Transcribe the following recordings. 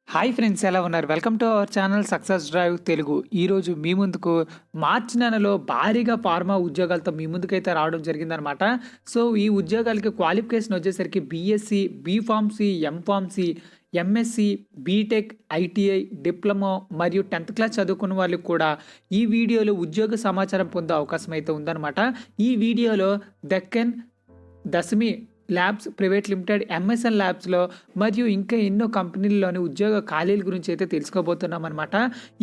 Hi friends, ఎలా ఉన్నారు? Welcome to our channel success drive Telugu. ఈరోజు మీ ముందుకు మార్చి నెలలో భారీగా ఫార్మా ఉద్యోగాలతో మీ ముందుకైతే రావడం జరిగిందనమాట. సో ఈ ఉద్యోగాలకి క్వాలిఫికేషన్ వచ్చేసరికి BSc, B Pharmacy, M Pharmacy, MSc, BTech, ITI, diploma మరియు 10th క్లాస్ చదువుకున్న వాళ్ళకి కూడా ఈ వీడియోలో ఉద్యోగ సమాచారం పొందే అవకాశం అయితే ఉందన్నమాట. ఈ వీడియోలో దక్కన్ దశమి ల్యాబ్స్ ప్రైవేట్ లిమిటెడ్, ఎంఎస్ఎన్ ల్యాబ్స్లో మరియు ఇంకా ఎన్నో కంపెనీల్లోని ఉద్యోగ ఖాళీల గురించి అయితే తెలుసుకోబోతున్నాం అనమాట.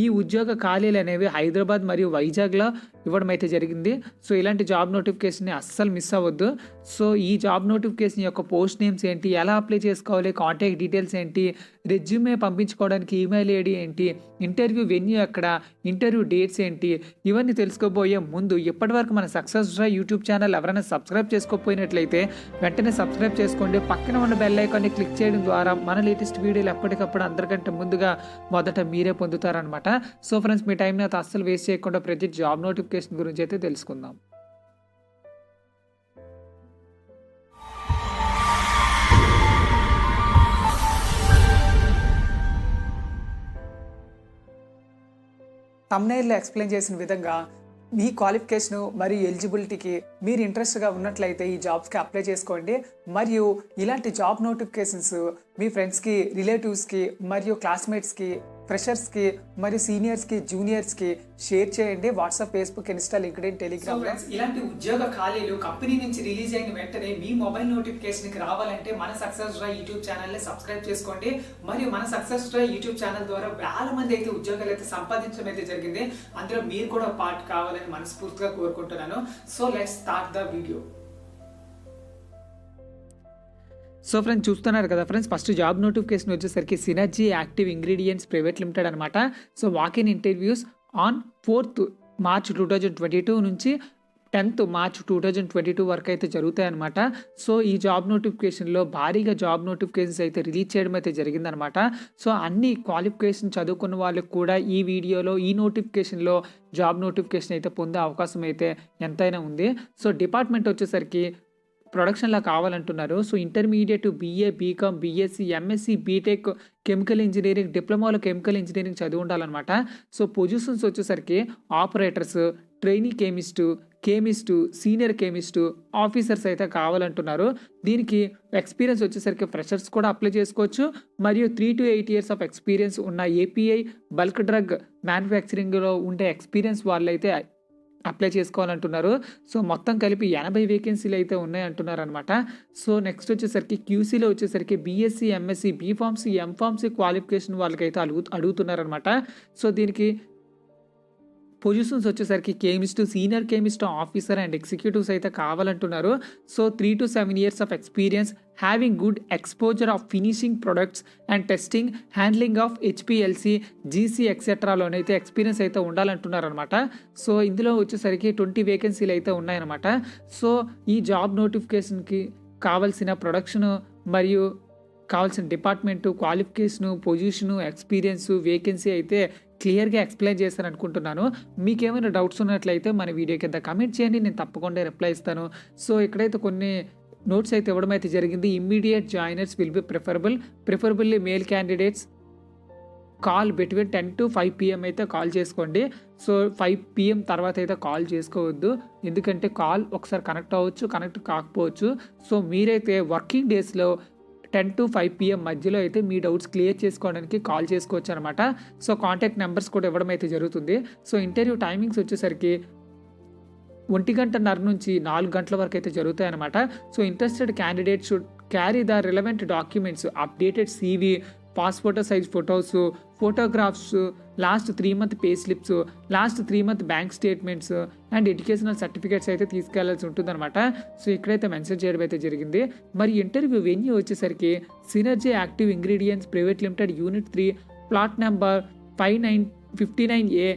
ఈ ఉద్యోగ ఖాళీలు అనేవి హైదరాబాద్ మరియు వైజాగ్లో ఇవ్వడం అయితే జరిగింది. సో ఇలాంటి జాబ్ నోటిఫికేషన్ని అస్సలు మిస్ అవ్వద్దు. సో ఈ జాబ్ నోటిఫికేషన్ యొక్క పోస్ట్ నేమ్స్ ఏంటి, ఎలా అప్లై చేసుకోవాలి, కాంటాక్ట్ డీటెయిల్స్ ఏంటి, రెజ్యూమే పంపించుకోవడానికి ఈమెయిల్ ఐడి ఏంటి, ఇంటర్వ్యూ వెన్యూ ఎక్కడ, ఇంటర్వ్యూ డేట్స్ ఏంటి, ఇవన్నీ తెలుసుకోబోయే ముందు ఇప్పటివరకు మన సక్సెస్ డ్రైవ్ యూట్యూబ్ ఛానల్ ఎవరైనా సబ్స్క్రైబ్ చేసుకోకపోయినట్లయితే వెంటనే సబ్స్క్రైబ్ చేసుకోండి. పక్కన ఉన్న బెల్ ఐకాన్ని క్లిక్ చేయడం ద్వారా మన లేటెస్ట్ వీడియోలు ఎప్పటికప్పుడు అందరికంటే ముందుగా మొదట మీరే పొందుతారనమాట. సో ఫ్రెండ్స్, మీ టైంని అయితే అస్సలు వేస్ట్ చేయకుండా ప్రతి జాబ్ నోటిఫికేషన్ గురించి అయితే తెలుసుకుందాం. తమ్నైల్లో ఎక్స్ప్లెయిన్ చేసిన విధంగా మీ క్వాలిఫికేషను మరియు ఎలిజిబిలిటీకి మీరు ఇంట్రెస్ట్గా ఉన్నట్లయితే ఈ జాబ్స్కి అప్లై చేసుకోండి. మరియు ఇలాంటి జాబ్ నోటిఫికేషన్స్ మీ ఫ్రెండ్స్కి, రిలేటివ్స్కి మరియు క్లాస్మేట్స్కి, ఫ్రెషర్స్కి మరియు సీనియర్స్కి, జూనియర్స్కి షేర్ చేయండి. WhatsApp, Facebook, Insta, LinkedIn, Telegram. ఇలాంటి ఉద్యోగ ఖాళీలు కంపెనీ నుంచి రిలీజ్ అయిన వెంటనే మీ మొబైల్ నోటిఫికేషన్కి రావాలంటే మన సక్సెస్ డ్రైవ్ యూట్యూబ్ ఛానల్ని సబ్స్క్రైబ్ చేసుకోండి. మరియు మన సక్సెస్ డ్రైవ్ యూట్యూబ్ ఛానల్ ద్వారా వేల మంది అయితే ఉద్యోగాలు అయితే సంపాదించడం అయితే జరిగింది. అందులో మీరు కూడా పార్ట్ కావాలని మనస్ఫూర్తిగా కోరుకుంటున్నాను. So let's start the video. So friends, చూస్తున్నారు కదా ఫ్రెండ్స్, ఫస్ట్ జాబ్ నోటిఫికేషన్ వచ్చేసరికి synergy active ingredients private limited అనమాట. So walk in interviews on 4th March 2022 నుంచి 10th March 2022 వరకు అయితే జరుగుతాయన్నమాట. సో ఈ జాబ్ నోటిఫికేషన్లో భారీగా జాబ్ నోటిఫికేషన్స్ అయితే రిలీజ్ చేయడం అయితే జరిగిందనమాట. సో అన్ని క్వాలిఫికేషన్ చదువుకున్న వాళ్ళకి కూడా ఈ వీడియోలో ఈ నోటిఫికేషన్లో జాబ్ నోటిఫికేషన్ అయితే పొందే అవకాశం అయితే ఎంతైనా ఉంది. సో డిపార్ట్మెంట్ వచ్చేసరికి ప్రొడక్షన్లా కావాలంటున్నారు. So intermediate, BA, BCom, BSc, MSc, BTech, chemical engineering, డిప్లొమాలో కెమికల్ ఇంజనీరింగ్ చదివి ఉండాలన్నమాట. సో పొజిషన్స్ వచ్చేసరికి operators, trainee chemist, senior chemist, officers అయితే కావాలంటున్నారు. దీనికి ఎక్స్పీరియన్స్ వచ్చేసరికి ఫ్రెషర్స్ కూడా అప్లై చేసుకోవచ్చు. మరియు 3 to 8 years ఆఫ్ ఎక్స్పీరియన్స్ ఉన్న ఏపీఐ బల్క్ డ్రగ్ మ్యానుఫ్యాక్చరింగ్లో ఉండే ఎక్స్పీరియన్స్ వాళ్ళైతే అప్లై చేసుకోవాలంటున్నారు. సో మొత్తం కలిపి 80 వేకెన్సీలు అయితే ఉన్నాయి అంటున్నారు అనమాట. సో నెక్స్ట్ వచ్చేసరికి క్యూసీలో వచ్చేసరికి BSc, MSc, B pharmacy, M pharmacy qualification వాళ్ళకైతే అడుగుతున్నారనమాట. సో దీనికి పొజిషన్స్ వచ్చేసరికి chemist, senior chemist, officer and executives అయితే కావాలంటున్నారు. So 3 to 7 years of experience, having good exposure of finishing products and testing, handling of HPLC, GC ఎక్సెట్రాలోనైతే ఎక్స్పీరియన్స్ అయితే ఉండాలంటున్నారు అనమాట. సో ఇందులో వచ్చేసరికి 20 వేకెన్సీలు అయితే ఉన్నాయన్నమాట. సో ఈ జాబ్ నోటిఫికేషన్కి కావాల్సిన ప్రొడక్షన్ మరియు కావాల్సిన department, qualification, position, experience, vacancy అయితే క్లియర్గా ఎక్స్ప్లెయిన్ చేస్తాను అనుకుంటున్నాను. మీకేమైనా డౌట్స్ ఉన్నట్లయితే మన వీడియో కింద కమెంట్ చేయండి, నేను తప్పకుండా రిప్లై ఇస్తాను. సో ఇక్కడైతే కొన్ని నోట్స్ అయితే ఇవ్వడం అయితే జరిగింది. Immediate joiners will be preferably male candidates call between 10 to 5 PM అయితే కాల్ చేసుకోండి. సో 5 PM తర్వాత అయితే కాల్ చేసుకోవద్దు, ఎందుకంటే కాల్ ఒకసారి కనెక్ట్ అవ్వచ్చు, కనెక్ట్ కాకపోవచ్చు. సో మీరైతే వర్కింగ్ డేస్లో 10 to 5 PM మధ్యలో అయితే మీ డౌట్స్ క్లియర్ చేసుకోవడానికి కాల్ చేసుకోవచ్చు అనమాట. సో కాంటాక్ట్ నెంబర్స్ కూడా ఇవ్వడం అయితే జరుగుతుంది. సో ఇంటర్వ్యూ టైమింగ్స్ వచ్చేసరికి 1:30 నుంచి 4 గంటల వరకు అయితే జరుగుతాయన్నమాట. So interested candidate should carry the relevant documents, updated CV, passport size photos, photographs, last 3 month pay slips, last 3 month bank statements and educational certificates అయితే తీసుకెళ్లాల్సి ఉంటుందన్నమాట. సో ఇక్కడైతే మెన్షన్ చేయడం అయితే జరిగింది. మరి ఇంటర్వ్యూ వెన్యూ వచ్చేసరికి synergy active ingredients private limited, unit 3, plot number 59A,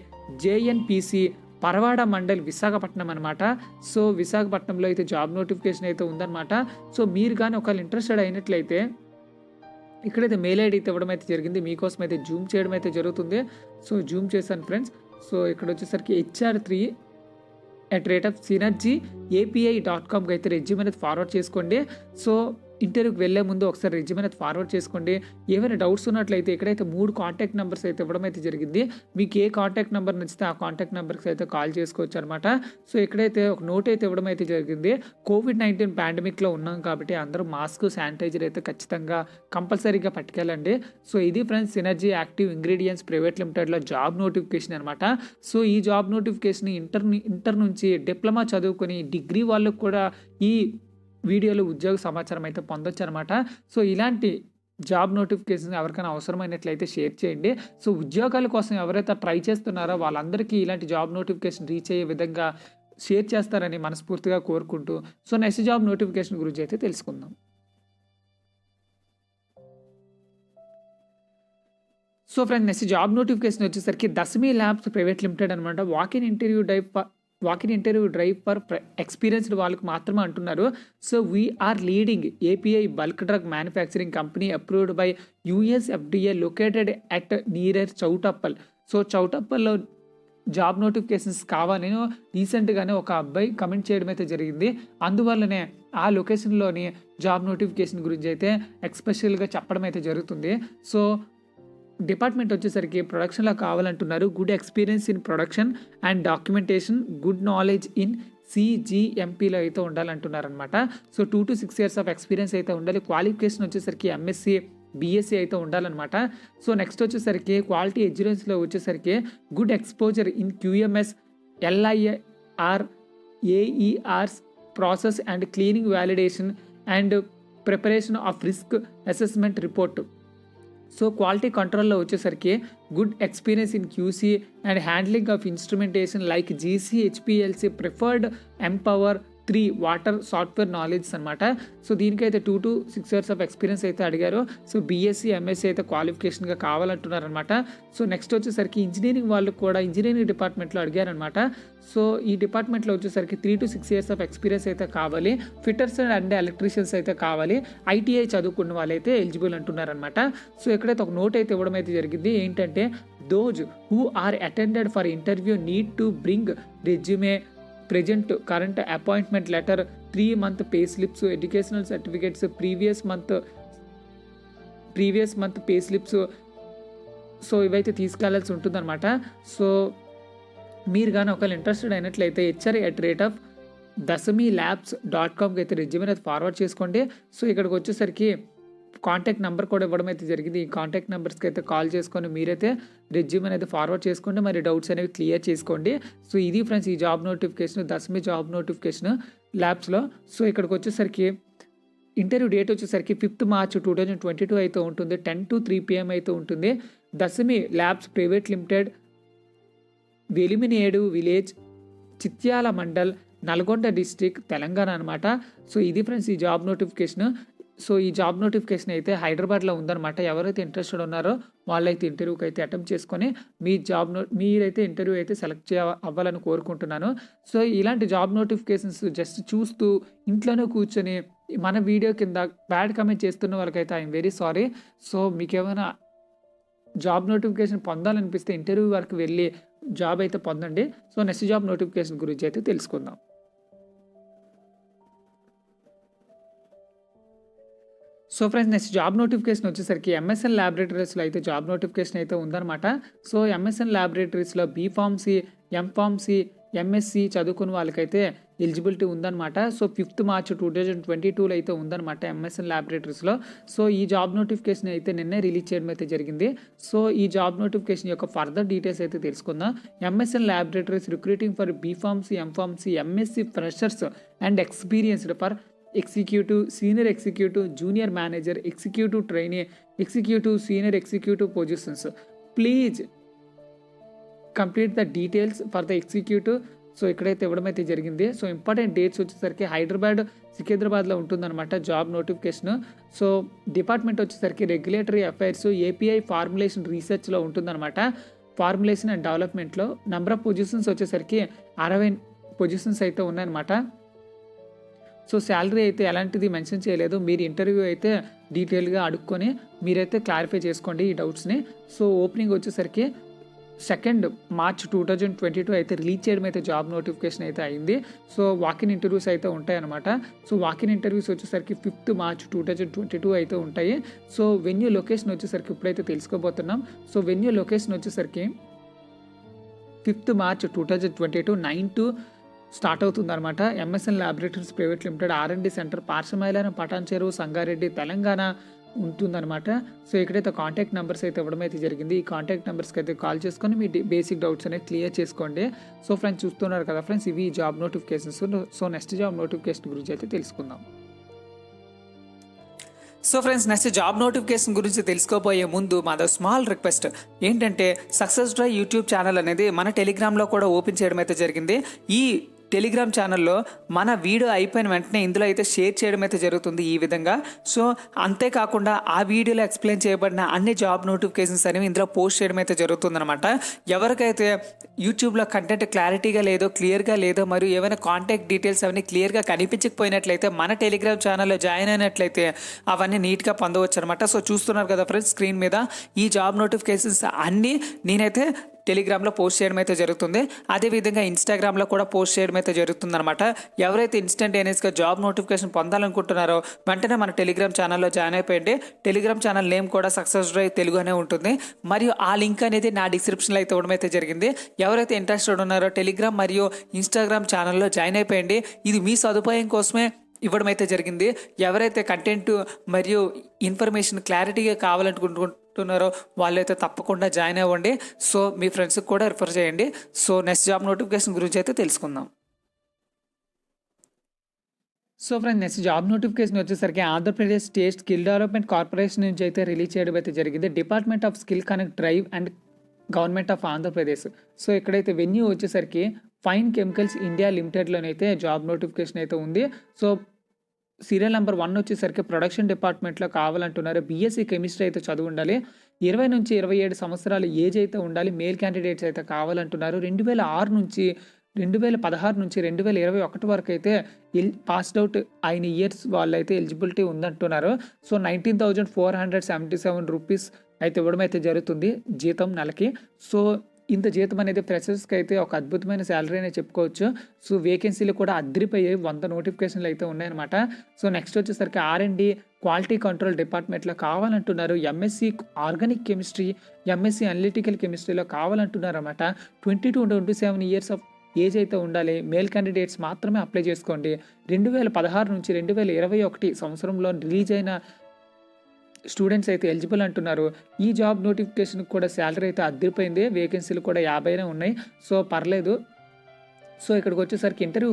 JNPC, Paravada mandal, Visakhapatnam అనమాట. సో విశాఖపట్నంలో అయితే జాబ్ నోటిఫికేషన్ అయితే ఉందన్నమాట. సో మీరు కానీ ఒకవేళ ఇంట్రెస్టెడ్ అయినట్లయితే ఇక్కడైతే మెయిల్ ఐడి అయితే ఇవ్వడం అయితే జరిగింది. మీకోసం అయితే జూమ్ చేయడం అయితే జరుగుతుంది. సో జూమ్ చేశాను ఫ్రెండ్స్. సో ఇక్కడ వచ్చేసరికి HR3@synergyAPI.comకి అయితే రెజ్యూమ్ అనేది ఫార్వర్డ్ చేసుకోండి. సో ఇంటర్వ్యూకి వెళ్ళే ముందు ఒకసారి రెజ్యూమ్ అనేది ఫార్వర్డ్ చేసుకోండి. ఏమైనా డౌట్స్ ఉన్నట్లయితే ఇక్కడైతే 3 కాంటాక్ట్ నెంబర్స్ అయితే ఇవ్వడం అయితే జరిగింది. మీకు ఏ కాంటాక్ట్ నెంబర్ నచ్చితే ఆ కాంటాక్ట్ నెంబర్కి అయితే కాల్ చేసుకోవచ్చు అనమాట. సో ఇక్కడైతే ఒక నోట్ అయితే ఇవ్వడం అయితే జరిగింది. కోవిడ్-19 పాండమిక్లో ఉన్నాం కాబట్టి అందరూ మాస్క్, శానిటైజర్ అయితే ఖచ్చితంగా కంపల్సరీగా పట్టుకెళ్ళండి. సో ఇది friends synergy active ingredients private లిమిటెడ్లో జాబ్ నోటిఫికేషన్ అనమాట. సో ఈ జాబ్ నోటిఫికేషన్ ఇంటర్ నుంచి డిప్లొమా చదువుకొని డిగ్రీ వాళ్ళకు కూడా ఈ వీడియోలో ఉద్యోగ సమాచారం అయితే పొందొచ్చు అనమాట. సో ఇలాంటి జాబ్ నోటిఫికేషన్ ఎవరికైనా అవసరమైనట్లయితే షేర్ చేయండి. సో ఉద్యోగాల కోసం ఎవరైతే ట్రై చేస్తున్నారో వాళ్ళందరికీ ఇలాంటి జాబ్ నోటిఫికేషన్ రీచ్ అయ్యే విధంగా షేర్ చేస్తారని మనస్ఫూర్తిగా కోరుకుంటూ సో నెక్స్ట్ జాబ్ నోటిఫికేషన్ గురించి అయితే తెలుసుకుందాం. So friends next job notification వచ్చేసరికి దశమి ల్యాబ్స్ ప్రైవేట్ లిమిటెడ్ అనమాట. Walk in interview drive for experienced వాళ్ళకి మాత్రమే అంటున్నారు. So we're leading API bulk drug manufacturing company approved by US FDA located at near Choutuppal. So చౌటప్పల్లో job notifications కావాలని రీసెంట్గానే ఒక అబ్బాయి కమెంట్ చేయడం అయితే జరిగింది. అందువల్లనే ఆ లొకేషన్లోని జాబ్ నోటిఫికేషన్ గురించి అయితే ఎక్స్పెషల్గా చెప్పడం అయితే జరుగుతుంది. సో డిపార్ట్మెంట్ వచ్చేసరికి ప్రొడక్షన్లో కావాలంటున్నారు. Good experience in production and documentation, good knowledge in CGMPలో అయితే ఉండాలంటున్నారు అనమాట. So 2 to 6 years of experience అయితే ఉండాలి. క్వాలిఫికేషన్ వచ్చేసరికి MSc, BSc అయితే ఉండాలన్నమాట. సో నెక్స్ట్ వచ్చేసరికి క్వాలిటీ ఎగ్జిరెన్స్లో వచ్చేసరికి good exposure in QMS, LIR, AERs process and cleaning validation and preparation of risk assessment report. So quality కంట్రోల్లో వచ్చేసరికి good experience in QC and handling of instrumentation like GC, HPLC, preferred empower 3 water software knowledge అనమాట. So దీనికైతే 2 to 6 years of experience అయితే అడిగారు. So BSc, MSc అయితే క్వాలిఫికేషన్గా కావాలంటున్నారనమాట. So next వచ్చేసరికి engineering వాళ్ళు కూడా ఇంజనీరింగ్ డిపార్ట్మెంట్లో అడిగారనమాట. సో ఈ డిపార్ట్మెంట్లో వచ్చేసరికి 3 to 6 years ఆఫ్ ఎక్స్పీరియన్స్ అయితే కావాలి. ఫిట్టర్స్ అండ్ ఎలక్ట్రీషియన్స్ అయితే కావాలి. ITI చదువుకున్న వాళ్ళైతే ఎలిజిబుల్ అంటున్నారనమాట. సో ఎక్కడైతే ఒక నోట్ అయితే ఇవ్వడం అయితే జరిగింది. ఏంటంటే those who are attended for interview need to bring resume, present current appointment letter, 3-month pay slips, educational certificates, previous month pay slips. So ఇవైతే తీసుకెళ్లాల్సి ఉంటుందన్నమాట. సో మీరు కానీ ఒకవేళ ఇంట్రెస్టెడ్ అయినట్లయితే HRA@dasamilabs.comకి అయితే రెజ్యూమ్ అనేది ఫార్వర్డ్ చేసుకోండి. సో ఇక్కడికి వచ్చేసరికి కాంటాక్ట్ నెంబర్ కూడా ఇవ్వడం అయితే జరిగింది. ఈ కాంటాక్ట్ నెంబర్స్కి అయితే కాల్ చేసుకొని మీరైతే రెజ్యూమ్ అనేది ఫార్వర్డ్ చేసుకోండి. మరి డౌట్స్ అనేవి క్లియర్ చేసుకోండి. సో ఇది ఫ్రెండ్స్ ఈ జాబ్ నోటిఫికేషన్, దశమి జాబ్ నోటిఫికేషన్ ల్యాబ్స్లో. సో ఇక్కడికి వచ్చేసరికి ఇంటర్వ్యూ డేట్ వచ్చేసరికి 5th March 2022 అయితే ఉంటుంది. 10 to 3 PM అయితే ఉంటుంది. Dasami labs private limited, Velimineedu village, Chityal mandal, Nalgonda district, Telangana అనమాట. సో ఇది ఫ్రెండ్స్ ఈ జాబ్ నోటిఫికేషన్. సో ఈ జాబ్ నోటిఫికేషన్ అయితే హైదరాబాద్లో ఉందన్నమాట. ఎవరైతే ఇంట్రెస్టెడ్ ఉన్నారో వాళ్ళైతే ఇంటర్వ్యూకి అయితే అటెంప్ట్ చేసుకొని మీరైతే ఇంటర్వ్యూ అయితే సెలెక్ట్ అవ్వాలని కోరుకుంటున్నాను. సో ఇలాంటి జాబ్ నోటిఫికేషన్స్ జస్ట్ చూస్తూ ఇంట్లోనే కూర్చొని మన వీడియో కింద బ్యాడ్ కామెంట్ చేస్తున్న వాళ్ళకైతే ఐఎమ్ వెరీ సారీ. సో మీకు ఏమైనా జాబ్ నోటిఫికేషన్ పొందాలనిపిస్తే ఇంటర్వ్యూ వరకు వెళ్ళి జాబ్ అయితే పొందండి. సో నెక్స్ట్ జాబ్ నోటిఫికేషన్ గురించి అయితే తెలుసుకుందాం. So friends next job notification వచ్చేసరికి MSN ల్యాబొరేటరీస్లో అయితే జాబ్ నోటిఫికేషన్ అయితే ఉందన్నమాట. So MSN ల్యాబొరేటరీస్లో B.Pharmacy, M.Pharmacy, MSc చదువుకున్న వాళ్ళకైతే ఎలిజిబిలిటీ ఉందన్నమాట. సో 5th March 2022 అయితే ఉందన్నమాట MSN ల్యాబొరేటరీస్లో. సో ఈ జాబ్ నోటిఫికేషన్ అయితే నిన్నే రిలీజ్ చేయడం అయితే జరిగింది. సో ఈ జాబ్ నోటిఫికేషన్ యొక్క ఫర్దర్ డీటెయిల్స్ అయితే తెలుసుకుందాం. MSN laboratories recruiting for B.Pharmacy, M.Pharmacy, MSc freshers and experienced for executive, senior executive, junior manager, executive trainee, executive, senior executive positions. Please complete the details for the executive. So ఇక్కడైతే ఇవ్వడం అయితే జరిగింది. So important dates వచ్చేసరికి హైదరాబాద్, సికింద్రాబాద్లో ఉంటుందన్నమాట job notification. So department వచ్చేసరికి regulatory affairs, API formulation రీసెర్చ్లో ఉంటుందన్నమాట. Formulation and డెవలప్మెంట్లో నెంబర్ ఆఫ్ పొజిషన్స్ వచ్చేసరికి 60 పొజిషన్స్ అయితే ఉన్నాయన్నమాట. సో శాలరీ అయితే ఎలాంటిది మెన్షన్ చేయలేదు. మీరు ఇంటర్వ్యూ అయితే డీటెయిల్గా అడుక్కొని మీరైతే క్లారిఫై చేసుకోండి ఈ డౌట్స్ని. సో ఓపెనింగ్ వచ్చేసరికి 2 మార్చ్ 2022 అయితే రిలీజ్ చేయడం అయితే జాబ్ నోటిఫికేషన్ అయితే అయింది. సో వాకిన్ ఇంటర్వ్యూస్ అయితే ఉంటాయన్నమాట. సో వాకిన్ ఇంటర్వ్యూస్ వచ్చేసరికి 5 మార్చ్ 2022 అయితే ఉంటాయి. సో వెన్యూ లొకేషన్ వచ్చేసరికి ఇప్పుడైతే తెలుసుకోబోతున్నాం. సో వెన్యూ లొకేషన్ వచ్చేసరికి 5 మార్చ్ 2022 9 to స్టార్ట్ అవుతుందన్నమాట. MSN laboratories private limited R&D centre Pashamylaram Patancheru Sangareddy Telangana ఉంటుందన్నమాట. సో ఇక్కడైతే కాంటాక్ట్ నెంబర్స్ అయితే ఇవ్వడం అయితే జరిగింది. ఈ కాంటాక్ట్ నెంబర్స్కి అయితే కాల్ చేసుకొని మీ బేసిక్ డౌట్స్ అనేవి క్లియర్ చేసుకోండి. సో ఫ్రెండ్స్ చూస్తున్నారు కదా ఫ్రెండ్స్, ఇవి job notifications. So next job notification గురించి అయితే తెలుసుకుందాం. So friends, next job notification గురించి తెలుసుకోబోయే ముందు మాది స్మాల్ రిక్వెస్ట్ ఏంటంటే, సక్సెస్ డ్రైవ్ యూట్యూబ్ ఛానల్ అనేది మన టెలిగ్రామ్లో కూడా ఓపెన్ చేయడం అయితే జరిగింది. ఈ టెలిగ్రామ్ ఛానల్లో మన వీడియో అయిపోయిన వెంటనే ఇందులో అయితే షేర్ చేయడం అయితే జరుగుతుంది ఈ విధంగా. సో అంతేకాకుండా ఆ వీడియోలో ఎక్స్ప్లెయిన్ చేయబడిన అన్ని జాబ్ నోటిఫికేషన్స్ అనేవి ఇందులో పోస్ట్ చేయడం అయితే జరుగుతుందన్నమాట. ఎవరికైతే యూట్యూబ్లో కంటెంట్ క్లారిటీగా లేదో, క్లియర్గా లేదో, మరియు ఏమైనా కాంటాక్ట్ డీటెయిల్స్ అవన్నీ క్లియర్గా కనిపించకపోయినట్లయితే మన టెలిగ్రామ్ ఛానల్లో జాయిన్ అయినట్లయితే అవన్నీ నీట్గా పొందవచ్చు అనమాట. సో చూస్తున్నారు కదా ఫ్రెండ్స్ స్క్రీన్ మీద, ఈ జాబ్ నోటిఫికేషన్స్ అన్నీ నేనైతే టెలిగ్రామ్లో పోస్ట్ చేయడం అయితే జరుగుతుంది. అదేవిధంగా ఇన్స్టాగ్రామ్లో కూడా పోస్ట్ చేయడం అయితే జరుగుతుంది అనమాట. ఎవరైతే ఇన్స్టంటేనియస్గా జాబ్ నోటిఫికేషన్ పొందాలనుకుంటున్నారో వెంటనే మన టెలిగ్రామ్ ఛానల్లో జాయిన్ అయిపోయింది. టెలిగ్రామ్ ఛానల్ నేమ్ కూడా సక్సెస్ డ్రైవ్ తెలుగు అనే ఉంటుంది. మరియు ఆ లింక్ అనేది నా డిస్క్రిప్షన్లో అయితే ఇవ్వడం అయితే జరిగింది. ఎవరైతే ఇంట్రెస్టెడ్ ఉన్నారో టెలిగ్రామ్ మరియు ఇన్స్టాగ్రామ్ ఛానల్లో జాయిన్ అయిపోయింది. ఇది మీ సదుపాయం కోసమే ఇవ్వడం అయితే జరిగింది. ఎవరైతే కంటెంట్ మరియు ఇన్ఫర్మేషన్ క్లారిటీగా కావాలనుకుంటున్నారో వాళ్ళైతే తప్పకుండా జాయిన్ అవ్వండి. సో మీ ఫ్రెండ్స్కి కూడా రిఫర్ చేయండి. సో నెక్స్ట్ జాబ్ నోటిఫికేషన్ గురించి అయితే తెలుసుకుందాం. So friends, next job notification వచ్చేసరికి Andhra Pradesh state skill development corporation నుంచి అయితే రిలీజ్ చేయడం అయితే జరిగింది. Department of skill connect drive and government of Andhra Pradesh. So ఇక్కడైతే వెన్యూ వచ్చేసరికి ఫైన్ కెమికల్స్ ఇండియా లిమిటెడ్లోనైతే జాబ్ నోటిఫికేషన్ అయితే ఉంది. సో సీరియల్ నెంబర్ 1 వచ్చేసరికి ప్రొడక్షన్ డిపార్ట్మెంట్లో కావాలంటున్నారు. బీఎస్సీ కెమిస్ట్రీ అయితే చదువు ఉండాలి. 20 నుంచి 27 సంవత్సరాలు ఏజ్ అయితే ఉండాలి. మేల్ క్యాండిడేట్స్ అయితే కావాలంటున్నారు. 2016 నుంచి 2021 వరకు అయితే పాస్డ్ అవుట్ అయిన ఇయర్స్ వాళ్ళైతే ఎలిజిబిలిటీ ఉందంటున్నారు. సో 19,477 రూపీస్ అయితే ఇవ్వడం అయితే జరుగుతుంది జీతం నెలకి. సో ఇంత జీతం అనేది ఫ్రెషర్స్కి అయితే ఒక అద్భుతమైన శాలరీ అనే చెప్పుకోవచ్చు. సో వేకెన్సీలు కూడా అద్దరిపోయాయి, 100 నోటిఫికేషన్లు అయితే ఉన్నాయన్నమాట. సో నెక్స్ట్ వచ్చేసరికి R&D క్వాలిటీ కంట్రోల్ డిపార్ట్మెంట్లో కావాలంటున్నారు. MSc organic chemistry, MSc analytical కెమిస్ట్రీలో కావాలంటున్నారు అనమాట. 20 to 27 ఇయర్స్ ఆఫ్ ఏజ్ అయితే ఉండాలి. మేల్ క్యాండిడేట్స్ మాత్రమే అప్లై చేసుకోండి. 2016 నుంచి 2021 సంవత్సరంలో రిలీజ్ అయిన స్టూడెంట్స్ అయితే ఎలిజిబుల్ అంటున్నారు. ఈ జాబ్ నోటిఫికేషన్కి కూడా శాలరీ అయితే అద్దరిపోయింది. వేకెన్సీలు కూడా 50 ఉన్నాయి. సో పర్లేదు. సో ఇక్కడికి వచ్చేసరికి ఇంటర్వ్యూ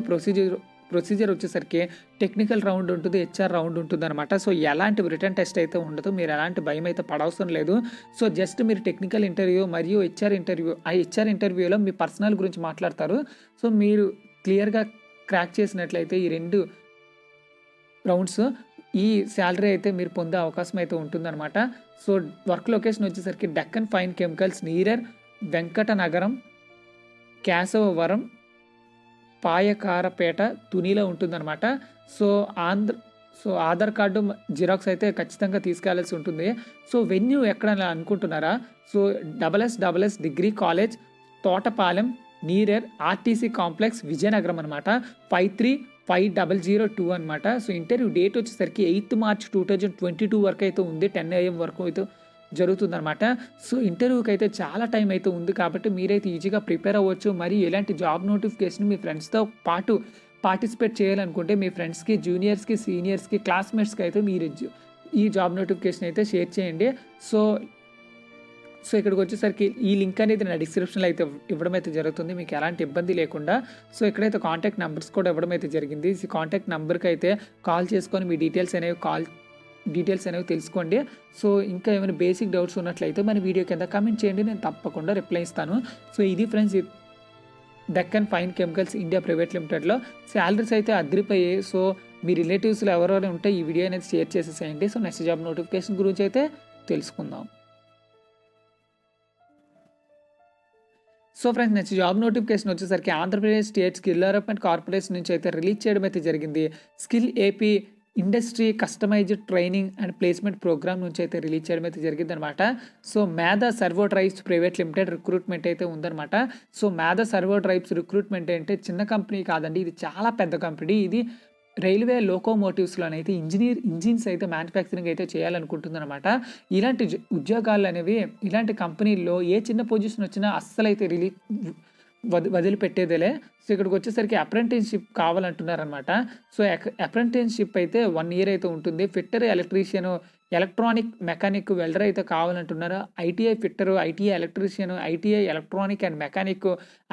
ప్రొసీజర్ వచ్చేసరికి టెక్నికల్ రౌండ్ ఉంటుంది, హెచ్ఆర్ రౌండ్ ఉంటుంది అనమాట. సో ఎలాంటి రిటర్న్ టెస్ట్ అయితే ఉండదు. మీరు ఎలాంటి భయం అయితే పడవసరం లేదు. సో జస్ట్ మీరు టెక్నికల్ ఇంటర్వ్యూ మరియు హెచ్ఆర్ ఇంటర్వ్యూ, ఆ హెచ్ఆర్ ఇంటర్వ్యూలో మీ పర్సనల్ గురించి మాట్లాడతారు. సో మీరు క్లియర్గా క్రాక్ చేసినట్లయితే ఈ 2 రౌండ్స్ ఈ శాలరీ అయితే మీరు పొందే అవకాశం అయితే ఉంటుందన్నమాట. సో వర్క్ లొకేషన్ వచ్చేసరికి Deccan fine chemicals near Venkatanagaram, Kesavaram, Payakaraopeta, తునిలో ఉంటుందన్నమాట. సో ఆధార్ కార్డు జిరాక్స్ అయితే ఖచ్చితంగా తీసుకెళ్లాల్సి ఉంటుంది. సో వెన్యూ ఎక్కడ అనుకుంటున్నారా? So SS degree college, Thotapalem, nearer, RTC complex, Vizianagaram అనమాట. 535002 అనమాట. సో ఇంటర్వ్యూ డేట్ వచ్చేసరికి 8 మార్చ్ 2022 వరకు అయితే ఉంది. 10 AM వరకు అయితే జరుగుతుందన్నమాట. సో ఇంటర్వ్యూకి అయితే చాలా టైం అయితే ఉంది కాబట్టి మీరైతే ఈజీగా ప్రిపేర్ అవ్వచ్చు. మరి ఇలాంటి జాబ్ నోటిఫికేషన్ మీ ఫ్రెండ్స్తో పాటు పార్టిసిపేట్ చేయాలనుకుంటే మీ ఫ్రెండ్స్కి, జూనియర్స్కి, సీనియర్స్కి, క్లాస్మేట్స్కి అయితే మీరు ఈ జాబ్ నోటిఫికేషన్ అయితే షేర్ చేయండి. సో ఇక్కడికి వచ్చేసరికి ఈ లింక్ అనేది నా డిస్క్రిప్షన్లో అయితే ఇవ్వడం అయితే జరుగుతుంది, మీకు ఎలాంటి ఇబ్బంది లేకుండా. సో ఇక్కడైతే కాంటాక్ట్ నెంబర్స్ కూడా ఇవ్వడం అయితే జరిగింది. ఈ కాంటాక్ట్ నెంబర్కి అయితే కాల్ చేసుకొని మీ డీటెయిల్స్ అనేవి తెలుసుకోండి. సో ఇంకా ఏమైనా బేసిక్ డౌట్స్ ఉన్నట్లయితే మన వీడియో కింద కామెంట్ చేయండి, నేను తప్పకుండా రిప్లై ఇస్తాను. సో ఇది friends Deccan fine chemicals India private లిమిటెడ్లో శాలరీస్ అయితే అద్దరిపోయాయి. సో మీ రిలేటివ్స్లో ఎవరెవరైనా ఉంటే ఈ వీడియో అనేది షేర్ చేసేసేయండి. సో నెక్స్ట్ జాబ్ నోటిఫికేషన్ గురించి అయితే తెలుసుకుందాం. So friends, next job notification వచ్చేసరికి Andhra Pradesh state skill development corporation నుంచి అయితే రిలీజ్ చేయడం అయితే జరిగింది. Skill AP industry customised training and placement programme నుంచి అయితే రిలీజ్ చేయడం అయితే జరిగిందనమాట. So Medha servo drives private limited recruitment అయితే ఉందన్నమాట. So Medha servo drives recruitment అంటే చిన్న కంపెనీ కాదండి, ఇది చాలా పెద్ద కంపెనీ. ఇది రైల్వే లోకోమోటివ్స్లోనైతే ఇంజిన్స్ అయితే మ్యానుఫ్యాక్చరింగ్ అయితే చేయాలనుకుంటుందన్నమాట. ఇలాంటి ఉద్యోగాలు అనేవి ఇలాంటి కంపెనీల్లో ఏ చిన్న పొజిషన్ వచ్చినా అస్సలు అయితే వదిలిపెట్టేదేలే. సో ఇక్కడికి వచ్చేసరికి అప్రెంటిస్‌షిప్ కావాలంటున్నారనమాట. సో అప్రెంటిస్‌షిప్ అయితే 1 ఇయర్ అయితే ఉంటుంది. Fitter, electrician, electronic mechanic, welder అయితే కావాలంటున్నారు. ITI fitter, ITI electrician, ITI electronic and mechanic,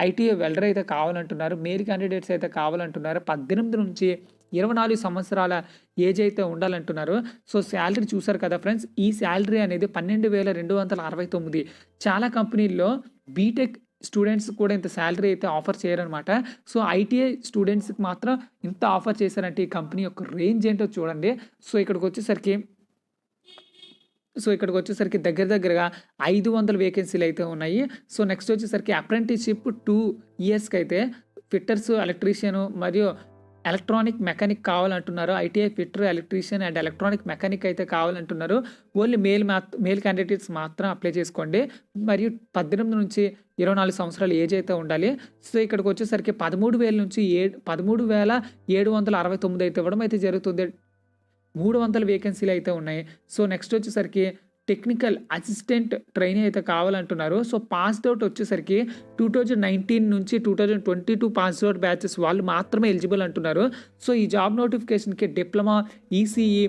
ITI welder అయితే కావాలంటున్నారు. మేల్ క్యాండిడేట్స్ అయితే కావాలంటున్నారు. 18 నుంచి 24 సంవత్సరాల ఏజ్ అయితే ఉండాలంటున్నారు. సో శాలరీ చూసారు కదా ఫ్రెండ్స్, ఈ శాలరీ అనేది 12,269. చాలా కంపెనీల్లో బీటెక్ స్టూడెంట్స్ కూడా ఇంత శాలరీ అయితే ఆఫర్ చేయరనమాట. సో ఐటీఐ స్టూడెంట్స్కి మాత్రం ఇంత ఆఫర్ చేశారంటే ఈ కంపెనీ యొక్క రేంజ్ ఏంటో చూడండి. సో ఇక్కడికి వచ్చేసరికి దగ్గరగా 500 వేకెన్సీలు అయితే ఉన్నాయి. సో నెక్స్ట్ వచ్చేసరికి అప్రెంటిస్‌షిప్ 2 ఇయర్స్కి అయితే ఫిట్టర్స్, ఎలక్ట్రీషియన్ మరియు ఎలక్ట్రానిక్ మెకానిక్ కావాలంటున్నారు. ITI fitter, electrician and electronic mechanic అయితే కావాలంటున్నారు. ఓన్లీ మేల్ క్యాండిడేట్స్ మాత్రం అప్లై చేసుకోండి. మరియు 18 నుంచి 24 సంవత్సరాల ఏజ్ అయితే ఉండాలి. సో ఇక్కడికి వచ్చేసరికి 13,000 నుంచి 13,769 అయితే ఇవ్వడం అయితే జరుగుతుంది. 300 వేకెన్సీలు అయితే ఉన్నాయి. సో నెక్స్ట్ వచ్చేసరికి టెక్నికల్ అసిస్టెంట్ ట్రైనీ అయితే కావాలంటున్నారు. సో పాస్డ్ అవుట్ వచ్చేసరికి 2019 నుంచి 2022 పాస్డ్ అవుట్ బ్యాచెస్ వాళ్ళు మాత్రమే ఎలిజిబుల్ అంటున్నారు. సో ఈ జాబ్ నోటిఫికేషన్కి డిప్లొమా, ఈసీఈ,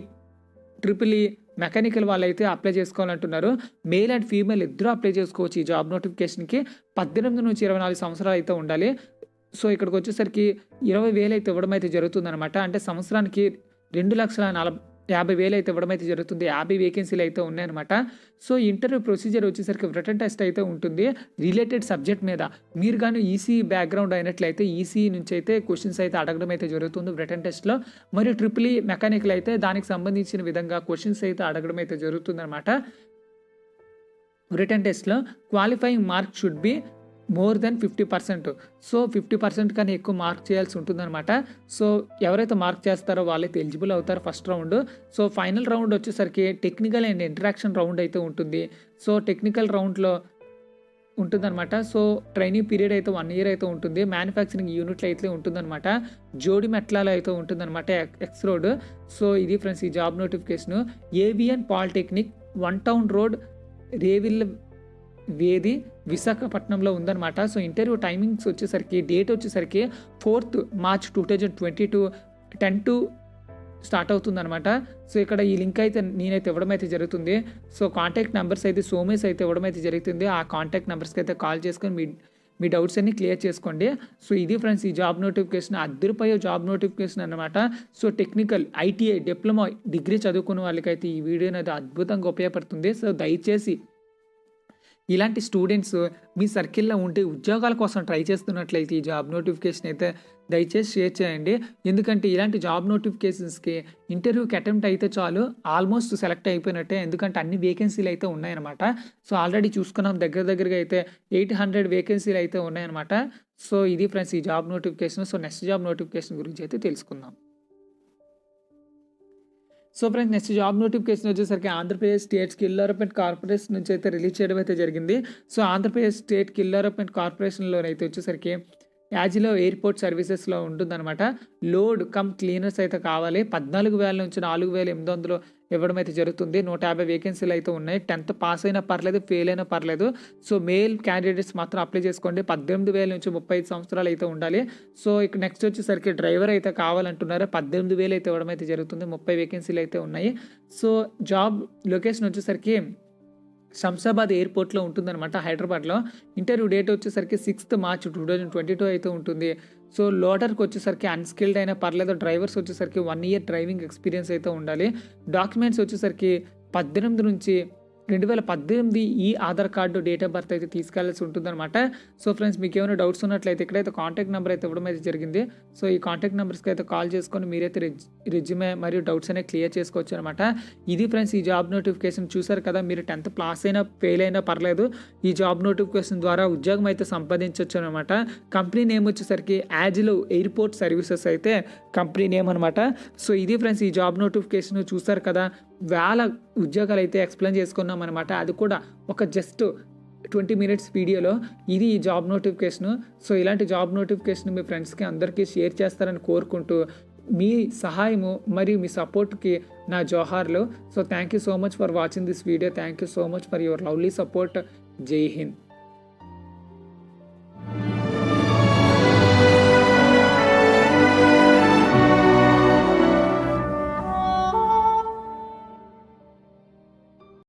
ట్రిపుల్ మెకానికల్ వాళ్ళు అయితే అప్లై చేసుకోవాలంటున్నారు. మేల్ అండ్ ఫీమేల్ ఇద్దరు అప్లై చేసుకోవచ్చు ఈ జాబ్ నోటిఫికేషన్కి. 18 నుంచి 24 సంవత్సరాలు అయితే ఉండాలి. సో ఇక్కడికి వచ్చేసరికి 20,000 అయితే ఇవ్వడం అయితే జరుగుతుందన్నమాట. అంటే సంవత్సరానికి 2,50,000 అయితే ఇవ్వడం అయితే జరుగుతుంది. 50 వేకెన్సీలు అయితే ఉన్నాయన్నమాట. సో ఇంటర్వ్యూ ప్రొసీజర్ వచ్చేసరికి రిటన్ టెస్ట్ అయితే ఉంటుంది రిలేటెడ్ సబ్జెక్ట్ మీద. మీరు కానీ ఈసీ బ్యాక్గ్రౌండ్ అయినట్లయితే ఈసీ నుంచి అయితే క్వశ్చన్స్ అయితే అడగడం అయితే జరుగుతుంది రిటన్ టెస్ట్లో. మరియు ట్రిపుల్ మెకానికల్ అయితే దానికి సంబంధించిన విధంగా క్వశ్చన్స్ అయితే అడగడం అయితే జరుగుతుందన్నమాట రిటన్ టెస్ట్లో. Qualifying mark should be more than 50%. So 50% కన్నా ఎక్కువ మార్క్ చేయాల్సి ఉంటుందన్నమాట. సో ఎవరైతే మార్క్ చేస్తారో వాళ్ళైతే ఎలిజిబుల్ అవుతారు first round. So final round వచ్చేసరికి టెక్నికల్ అండ్ ఇంటరాక్షన్ రౌండ్ అయితే ఉంటుంది. సో టెక్నికల్ రౌండ్లో ఉంటుందన్నమాట. సో ట్రైనింగ్ పీరియడ్ అయితే 1 ఇయర్ అయితే ఉంటుంది. మ్యానుఫ్యాక్చరింగ్ యూనిట్లు అయితే ఉంటుందన్నమాట. జోడి మెట్లలో అయితే ఉంటుందన్నమాట ఎక్స్ రోడ్. సో ఇది ఫ్రెండ్స్ ఈ job notification. AVN polytechnic, 1 town road, రేవిల్ వేది, విశాఖపట్నంలో ఉందన్నమాట. సో ఇంటర్వ్యూ టైమింగ్స్ వచ్చేసరికి డేట్ వచ్చేసరికి 4th మార్చ్ 2022 10 to స్టార్ట్ అవుతుందన్నమాట. సో ఇక్కడ ఈ లింక్ అయితే నేనైతే ఇవ్వడం అయితే జరుగుతుంది. సో కాంటాక్ట్ నెంబర్స్ అయితే సోమేష్ అయితే ఇవ్వడం అయితే జరుగుతుంది. ఆ కాంటాక్ట్ నెంబర్స్కి అయితే కాల్ చేసుకొని మీ డౌట్స్ అన్ని క్లియర్ చేసుకోండి. సో ఇది ఫ్రెండ్స్ ఈ జాబ్ నోటిఫికేషన్, అద్దరిపోయే జాబ్ నోటిఫికేషన్ అనమాట. So technical, ITI, diploma, degree చదువుకున్న వాళ్ళకైతే ఈ వీడియో అనేది అద్భుతంగా ఉపయోగపడుతుంది. సో దయచేసి ఇలాంటి స్టూడెంట్స్ మీ సర్కిల్లో ఉంటే ఉద్యోగాల కోసం ట్రై చేస్తున్నట్లయితే ఈ జాబ్ నోటిఫికేషన్ అయితే దయచేసి షేర్ చేయండి. ఎందుకంటే ఇలాంటి జాబ్ నోటిఫికేషన్స్కి ఇంటర్వ్యూకి అటెంప్ట్ అయితే చాలు, ఆల్మోస్ట్ సెలెక్ట్ అయిపోయినట్టే. ఎందుకంటే అన్ని వేకెన్సీలు అయితే ఉన్నాయన్నమాట. సో ఆల్రెడీ చూసుకున్నాం దగ్గరగా అయితే 800 వేకెన్సీలు అయితే ఉన్నాయన్నమాట. సో ఇది ఫ్రెండ్స్ ఈ job notification. So next job notification గురించి అయితే తెలుసుకుందాం. So friends next job notification వచ్చేసరికి Andhra Pradesh state skill development corporation నుంచి అయితే రిలీజ్ చేయడం అయితే జరిగింది. So Andhra Pradesh state skill development కార్పొరేషన్లోనైతే వచ్చేసరికి యాజిలో ఎయిర్పోర్ట్ సర్వీసెస్లో ఉంటుందన్నమాట. లోడ్ కమ్ క్లీనర్స్ అయితే కావాలి. 14,000 నుంచి 4,800 ఇవ్వడం అయితే జరుగుతుంది. 150 వేకెన్సీలు అయితే ఉన్నాయి. 10th పాస్ అయినా పర్లేదు, ఫెయిల్ అయినా పర్లేదు. సో మేల్ క్యాండిడేట్స్ మాత్రం అప్లై చేసుకోండి. 18,000 నుంచి 35 సంవత్సరాలు అయితే ఉండాలి. సో ఇక్కడ నెక్స్ట్ వచ్చేసరికి డ్రైవర్ అయితే కావాలంటున్నారు. 18,000 అయితే ఇవ్వడం అయితే జరుగుతుంది. 30 వేకెన్సీలు అయితే ఉన్నాయి. సో జాబ్ లొకేషన్ వచ్చేసరికి శంషాబాద్ ఎయిర్పోర్ట్లో ఉంటుందన్నమాట, హైదరాబాద్లో. ఇంటర్వ్యూ డేట్ వచ్చేసరికి 6th మార్చ్ 2022 అయితే ఉంటుంది. సో లోడర్కి వచ్చేసరికి అన్స్కిల్డ్ అయినా పర్లేదు. డ్రైవర్స్ వచ్చేసరికి 1 ఇయర్ డ్రైవింగ్ ఎక్స్పీరియన్స్ అయితే ఉండాలి. డాక్యుమెంట్స్ వచ్చేసరికి 18 నుంచి 2018 ఈ Aadhaar card date of birth అయితే తీసుకెళ్లాల్సి ఉంటుందన్నమాట. సో ఫ్రెండ్స్, మీకు ఏమైనా డౌట్స్ ఉన్నట్లయితే ఇక్కడైతే కాంటాక్ట్ నెంబర్ అయితే ఇవ్వడం అయితే జరిగింది. సో ఈ కాంటాక్ట్ నెంబర్స్కి అయితే కాల్ చేసుకొని మీరైతే రెజ్యూమే మరియు డౌట్స్ అనేవి క్లియర్ చేసుకోవచ్చు అనమాట. ఇది ఫ్రెండ్స్ ఈ జాబ్ నోటిఫికేషన్. చూసారు కదా, మీరు 10th పాస్ అయినా ఫెయిల్ అయినా పర్లేదు, ఈ జాబ్ నోటిఫికేషన్ ద్వారా ఉద్యోగం అయితే సంపాదించవచ్చు అనమాట. కంపెనీ నేమ్ వచ్చేసరికి యాజిలో ఎయిర్పోర్ట్ సర్వీసెస్ అయితే కంపెనీ నేమ్ అనమాట. సో ఇది ఫ్రెండ్స్ ఈ జాబ్ నోటిఫికేషన్. చూసారు కదా, వేల ఉద్యోగాలు అయితే ఎక్స్ప్లెయిన్ చేసుకున్నాం అనమాట. అది కూడా ఒక జస్ట్ 20 minutes వీడియోలో. ఇది ఈ జాబ్ నోటిఫికేషను. సో ఇలాంటి జాబ్ నోటిఫికేషన్ మీ ఫ్రెండ్స్కి అందరికీ షేర్ చేస్తారని కోరుకుంటూ, మీ సహాయము మరియు మీ సపోర్ట్కి నా జోహార్లు. So thank you so much for watching this video. Thank you so much for your lovely support. జై హింద్.